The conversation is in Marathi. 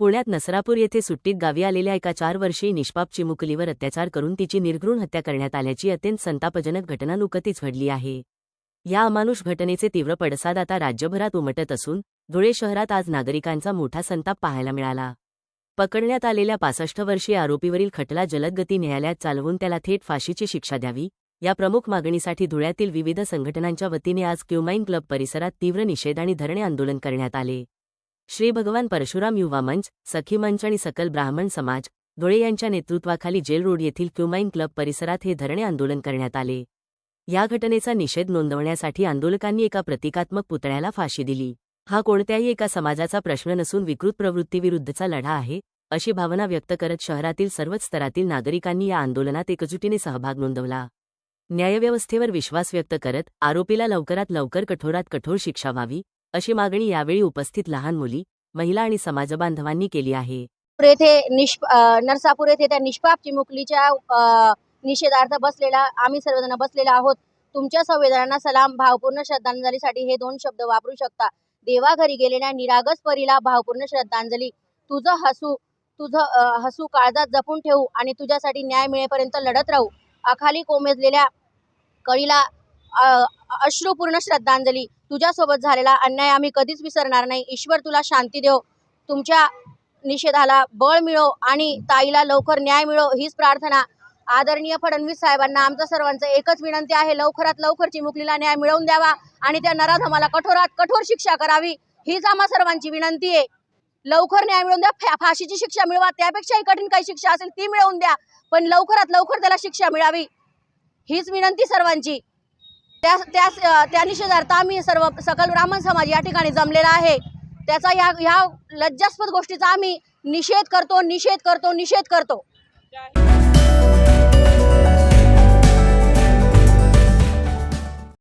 पुण्यात नसरापूर येथे सुट्टीत गावी आलेल्या एका 4 वर्षीय निष्पाप चिमुकलीवर अत्याचार करून तिची निर्घृण हत्या करण्यात आल्याची अत्यंत संतापजनक घटना नुकतीच घडली आहे। या अमानुष घटनेचे तीव्र पडसाद आता राज्यभरात उमटत असून धुळे शहरात आज नागरिकांचा मोठा संताप पाहायला मिळाला। पकडण्यात आलेल्या 65 वर्षीय आरोपीवरील खटला जलदगती न्यायालयात चालवून त्याला थेट फाशीची शिक्षा द्यावी या प्रमुख मागणीसाठी धुळ्यातील विविध संघटनांच्या वतीने आज क्युमाइन क्लब परिसरात तीव्र निषेध आणि धरणे आंदोलन करण्यात आले। श्री भगवान परशुराम युवा मंच, सखी मंच आणि सकल ब्राह्मण समाज धुळे यांच्या नेतृत्वाखाली जेल रोड येथील क्युमाइन क्लब परिसरात हे धरणे आंदोलन करण्यात आले। या घटनेचा निषेध नोंदवण्यासाठी आंदोलकांनी एका प्रतिकात्मक पुतळ्याला फाशी दिली। हा कोणत्याही एका समाजाचा प्रश्न नसून विकृत प्रवृत्तीविरुद्धचा लढा आहे, अशी भावना व्यक्त करत शहरातील सर्वच स्तरातील नागरिकांनी या आंदोलनात एकजुटीने सहभाग नोंदवला। न्यायव्यवस्थेवर विश्वास व्यक्त करत आरोपीला लवकरात लवकर कठोरात कठोर शिक्षा व्हावी, अशी मागणी यावेळी उपस्थित लहान मुली, महिला आणि समाजबांधवांनी केली आहे। नरसापूर येथे त्या निष्पाप चिमुकलीच्या निषेधार्थ आम्ही सर्वजण बसलेला आहोत। तुमच्या संवेदनांना सलाम, भावपूर्ण श्रद्धांजलीसाठी हे 2 शब्द वापरू शकता। देवाघरी गेलेल्या निरागस परीला भावपूर्ण श्रद्धांजली। तुझं हसू काळजात जपून ठेवू आणि तुझ्यासाठी न्याय मिळेपर्यंत लढत राहू। अखाली कोमेजलेल्या कळीला अश्रुपूर्ण श्रद्धांजली। तुझ्यासोबत झालेला अन्याय आम्ही कधीच विसरणार नाही। ईश्वर तुला शांती देव, तुमच्या निषेधाला बळ मिळो आणि ताईला लवकर न्याय मिळो हीच प्रार्थना। आदरणीय फडणवीस साहेबांना आमचं सर्वांचं एकच विनंती आहे, लवकरात लवकर चिमुकलीला न्याय मिळवून द्यावा आणि त्या नराधमाला कठोरात कठोर शिक्षा करावी हीच आम्हा सर्वांची विनंती आहे। लवकर न्याय मिळवून द्या, फाशीची शिक्षा मिळवा, त्यापेक्षाही कठीण काही शिक्षा असेल ती मिळवून द्या, पण लवकरात लवकर त्याला शिक्षा मिळावी हीच विनंती सर्वांची। त्या निषेधार्थ आम्ही सर्व सकल ब्राह्मण समाज या ठिकाणी जमलेला आहे। त्याचा या लज्जास्पद गोष्टीचा आम्ही निषेध करतो।